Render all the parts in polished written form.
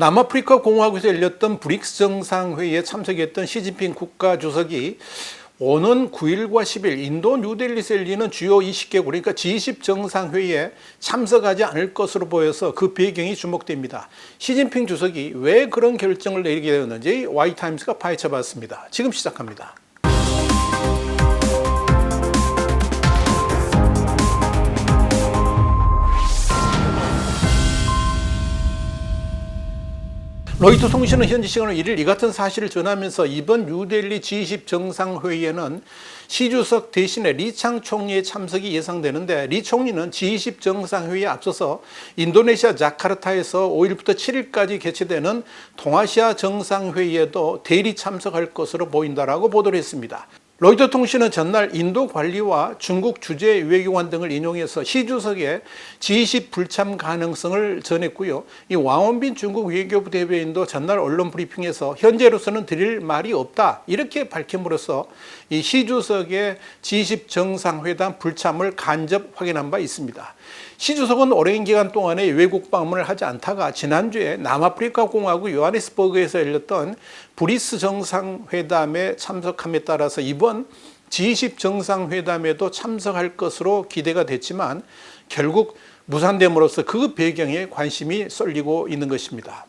남아프리카 공화국에서 열렸던 브릭스 정상회의에 참석했던 시진핑 국가주석이 오는 9일과 10일 인도 뉴델리에서 열리는 주요 20개국 그러니까 G20 정상회의에 참석하지 않을 것으로 보여서 그 배경이 주목됩니다. 시진핑 주석이 왜 그런 결정을 내리게 되었는지 Y타임스가 파헤쳐봤습니다. 지금 시작합니다. 로이터 통신은 현지 시간으로 1일 이 같은 사실을 전하면서 이번 뉴델리 G20 정상회의에는 시 주석 대신에 리창 총리의 참석이 예상되는데, 리 총리는 G20 정상회의에 앞서서 인도네시아 자카르타에서 5일부터 7일까지 개최되는 동아시아 정상회의에도 대리 참석할 것으로 보인다라고 보도를 했습니다. 로이터 통신은 전날 인도 관리와 중국 주재 외교관 등을 인용해서 시 주석의 G20 불참 가능성을 전했고요. 이 왕원빈 중국 외교부 대변인도 전날 언론 브리핑에서 현재로서는 드릴 말이 없다 이렇게 밝힘으로써 이 시 주석의 G20 정상회담 불참을 간접 확인한 바 있습니다. 시 주석은 오랜 기간 동안에 외국 방문을 하지 않다가 지난주에 남아프리카 공화국 요하네스버그에서 열렸던 브리스 정상회담에 참석함에 따라서 이번 G20 정상회담에도 참석할 것으로 기대가 됐지만 결국 무산됨으로써 그 배경에 관심이 쏠리고 있는 것입니다.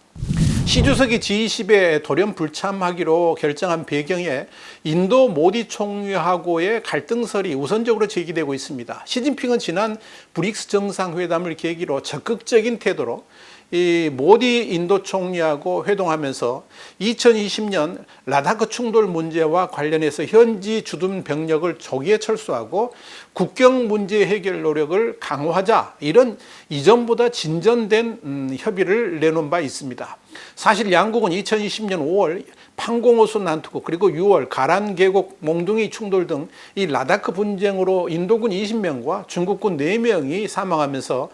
시 주석이 G20에 돌연 불참하기로 결정한 배경에 인도 모디 총리하고의 갈등설이 우선적으로 제기되고 있습니다. 시진핑은 지난 브릭스 정상회담을 계기로 적극적인 태도로 이 모디 인도 총리하고 회동하면서 2020년 라다크 충돌 문제와 관련해서 현지 주둔 병력을 조기에 철수하고 국경 문제 해결 노력을 강화하자 이런 이전보다 진전된 협의를 내놓은 바 있습니다. 사실 양국은 2020년 5월 판공호수 난투국 그리고 6월 가란 계곡 몽둥이 충돌 등 이 라다크 분쟁으로 인도군 20명과 중국군 4명이 사망하면서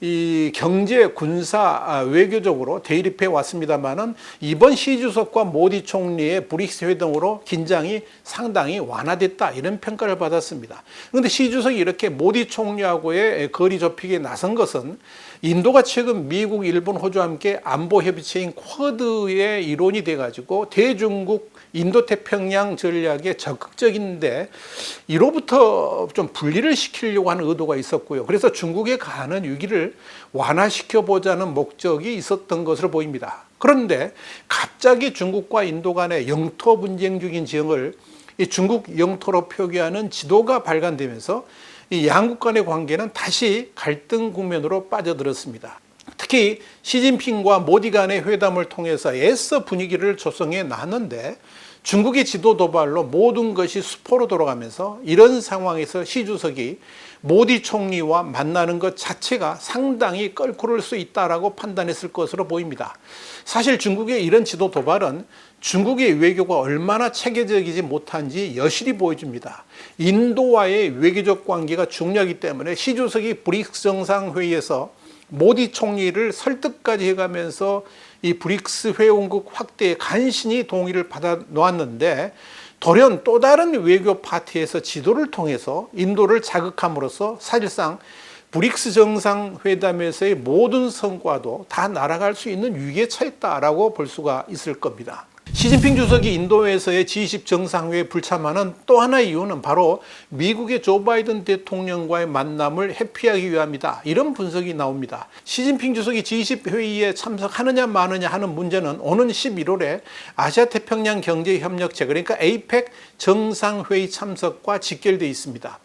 이 경제, 군사, 외교적으로 대립해 왔습니다만은 이번 시 주석과 모디 총리의 브릭스 회동으로 긴장이 상당히 완화됐다 이런 평가를 받았습니다. 그런데 시 주석이 이렇게 모디 총리하고의 거리 좁히기에 나선 것은 인도가 최근 미국, 일본, 호주와 함께 안보 협의체인 쿼드의 일원이 돼가지고 대중국 인도태평양 전략에 적극적인데 이로부터 좀 분리를 시키려고 하는 의도가 있었고요. 그래서 중국에 가하는 위기를 완화시켜보자는 목적이 있었던 것으로 보입니다. 그런데 갑자기 중국과 인도 간의 영토 분쟁 중인 지형을 이 중국 영토로 표기하는 지도가 발간되면서 이 양국 간의 관계는 다시 갈등 국면으로 빠져들었습니다. 특히 시진핑과 모디 간의 회담을 통해서 애써 분위기를 조성해 놨는데 중국의 지도 도발로 모든 것이 수포로 돌아가면서 이런 상황에서 시 주석이 모디 총리와 만나는 것 자체가 상당히 껄끄러울 수 있다라고 판단했을 것으로 보입니다. 사실 중국의 이런 지도 도발은 중국의 외교가 얼마나 체계적이지 못한지 여실히 보여줍니다. 인도와의 외교적 관계가 중요하기 때문에 시 주석이 브릭스 정상회의에서 모디 총리를 설득까지 해가면서 이 브릭스 회원국 확대에 간신히 동의를 받아 놓았는데 돌연 또 다른 외교 파트에서 지도를 통해서 인도를 자극함으로써 사실상 브릭스 정상회담에서의 모든 성과도 다 날아갈 수 있는 위기에 처했다라고 볼 수가 있을 겁니다. 시진핑 주석이 인도에서의 G20 정상회의에 불참하는 또 하나의 이유는 바로 미국의 조 바이든 대통령과의 만남을 회피하기 위함이다. 이런 분석이 나옵니다. 시진핑 주석이 G20 회의에 참석하느냐 마느냐 하는 문제는 오는 11월에 아시아태평양 경제협력체 그러니까 APEC 정상회의 참석과 직결되어 있습니다.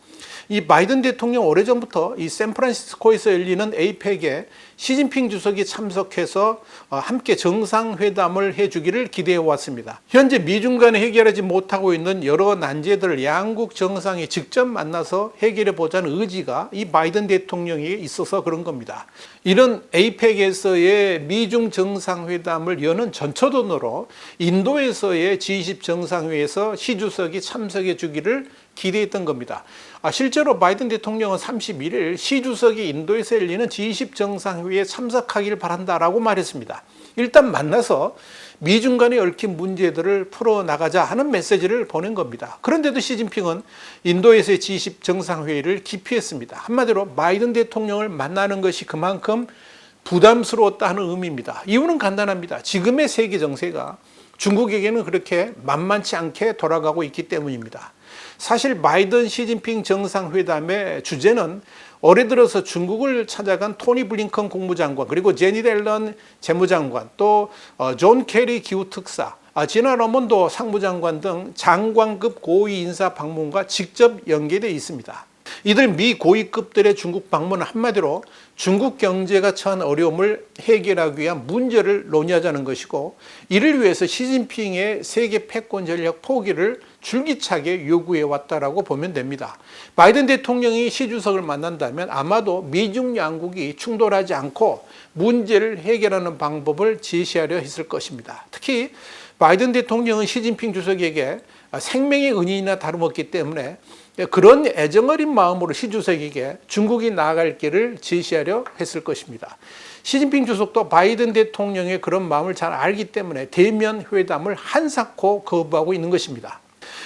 이 바이든 대통령 오래전부터 이 샌프란시스코에서 열리는 APEC에 시진핑 주석이 참석해서 함께 정상회담을 해주기를 기대해 왔습니다. 현재 미중 간에 해결하지 못하고 있는 여러 난제들을 양국 정상이 직접 만나서 해결해 보자는 의지가 이 바이든 대통령에게 있어서 그런 겁니다. 이런 APEC에서의 미중 정상회담을 여는 전초전으로 인도에서의 G20 정상회의에서 시 주석이 참석해 주기를 기대했던 겁니다. 실제로 바이든 대통령은 31일 시 주석이 인도에서 열리는 G20 정상회의에 참석하기를 바란다라고 말했습니다. 일단 만나서 미중 간에 얽힌 문제들을 풀어나가자 하는 메시지를 보낸 겁니다. 그런데도 시진핑은 인도에서의 G20 정상회의를 기피했습니다. 한마디로 바이든 대통령을 만나는 것이 그만큼 부담스러웠다는 의미입니다. 이유는 간단합니다. 지금의 세계 정세가 중국에게는 그렇게 만만치 않게 돌아가고 있기 때문입니다. 사실 바이든 시진핑 정상회담의 주제는 올해 들어서 중국을 찾아간 토니 블링컨 국무장관, 그리고 제니 델런 재무장관, 또 존 케리 기후특사, 지나 러몬도 상무장관 등 장관급 고위 인사 방문과 직접 연계되어 있습니다. 이들 미 고위급들의 중국 방문은 한마디로 중국 경제가 처한 어려움을 해결하기 위한 문제를 논의하자는 것이고, 이를 위해서 시진핑의 세계 패권 전략 포기를 줄기차게 요구해 왔다라고 보면 됩니다. 바이든 대통령이 시 주석을 만난다면 아마도 미중 양국이 충돌하지 않고 문제를 해결하는 방법을 제시하려 했을 것입니다. 특히 바이든 대통령은 시진핑 주석에게 생명의 은인이나 다름없기 때문에 그런 애정어린 마음으로 시 주석에게 중국이 나아갈 길을 제시하려 했을 것입니다. 시진핑 주석도 바이든 대통령의 그런 마음을 잘 알기 때문에 대면 회담을 한사코 거부하고 있는 것입니다.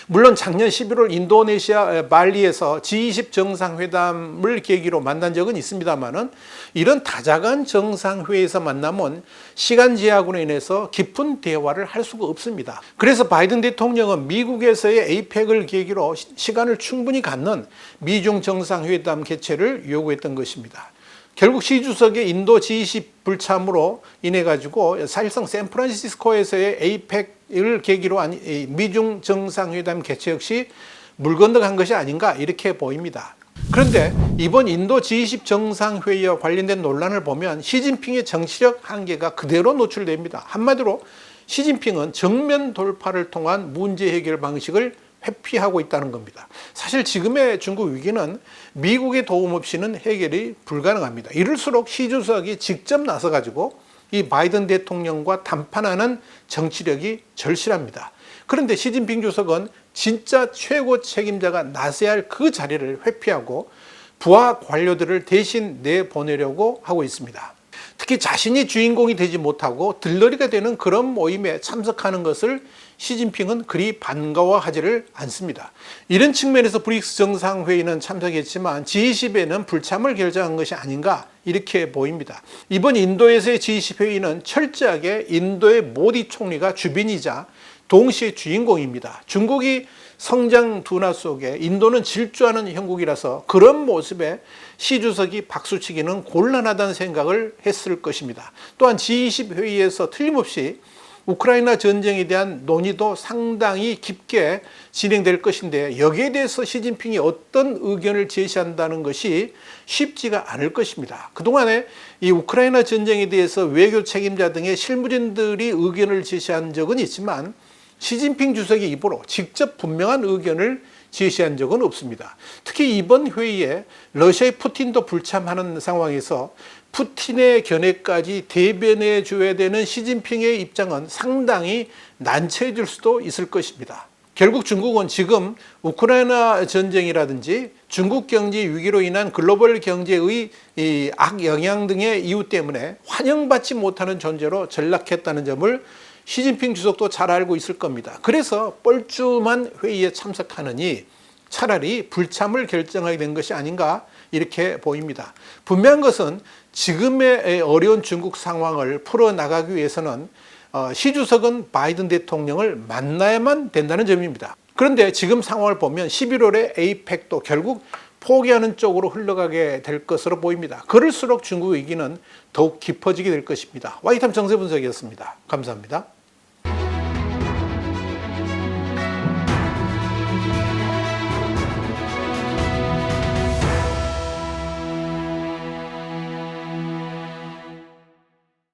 물론 작년 11월 인도네시아 발리에서 G20 정상회담을 계기로 만난 적은 있습니다만은, 이런 다자간 정상회의에서 만남은 시간 제약으로 인해서 깊은 대화를 할 수가 없습니다. 그래서 바이든 대통령은 미국에서의 에이펙을 계기로 시간을 충분히 갖는 미중 정상회담 개최를 요구했던 것입니다. 결국 시 주석의 인도 G20 불참으로 인해 가지고 사실상 샌프란시스코에서의 에이펙을 계기로 한 미중 정상회담 개최 역시 물 건너간 것이 아닌가 이렇게 보입니다. 그런데 이번 인도 G20 정상회의와 관련된 논란을 보면 시진핑의 정치적 한계가 그대로 노출됩니다. 한마디로 시진핑은 정면 돌파를 통한 문제 해결 방식을 회피하고 있다는 겁니다. 사실 지금의 중국 위기는 미국의 도움 없이는 해결이 불가능합니다. 이럴수록 시 주석이 직접 나서가지고 이 바이든 대통령과 담판하는 정치력이 절실합니다. 그런데 시진핑 주석은 진짜 최고 책임자가 나서야 할 그 자리를 회피하고 부하 관료들을 대신 내보내려고 하고 있습니다. 특히 자신이 주인공이 되지 못하고 들러리가 되는 그런 모임에 참석하는 것을 시진핑은 그리 반가워하지를 않습니다. 이런 측면에서 브릭스 정상회의는 참석했지만 G20에는 불참을 결정한 것이 아닌가 이렇게 보입니다. 이번 인도에서의 G20 회의는 철저하게 인도의 모디 총리가 주빈이자 동시에 주인공입니다. 중국이 성장 둔화 속에 인도는 질주하는 형국이라서 그런 모습에 시 주석이 박수치기는 곤란하다는 생각을 했을 것입니다. 또한 G20 회의에서 틀림없이 우크라이나 전쟁에 대한 논의도 상당히 깊게 진행될 것인데, 여기에 대해서 시진핑이 어떤 의견을 제시한다는 것이 쉽지가 않을 것입니다. 그동안에 이 우크라이나 전쟁에 대해서 외교 책임자 등의 실무진들이 의견을 제시한 적은 있지만 시진핑 주석의 입으로 직접 분명한 의견을 제시한 적은 없습니다. 특히 이번 회의에 러시아의 푸틴도 불참하는 상황에서 푸틴의 견해까지 대변해 줘야 되는 시진핑의 입장은 상당히 난처해질 수도 있을 것입니다. 결국 중국은 지금 우크라이나 전쟁이라든지 중국 경제 위기로 인한 글로벌 경제의 악영향 등의 이유 때문에 환영받지 못하는 존재로 전락했다는 점을 시진핑 주석도 잘 알고 있을 겁니다. 그래서 뻘쭘한 회의에 참석하느니 차라리 불참을 결정하게 된 것이 아닌가 이렇게 보입니다. 분명한 것은 지금의 어려운 중국 상황을 풀어나가기 위해서는 시 주석은 바이든 대통령을 만나야만 된다는 점입니다. 그런데 지금 상황을 보면 11월에 에이펙도 결국 포기하는 쪽으로 흘러가게 될 것으로 보입니다. 그럴수록 중국 위기는 더욱 깊어지게 될 것입니다. 와이탐 정세 분석이었습니다. 감사합니다.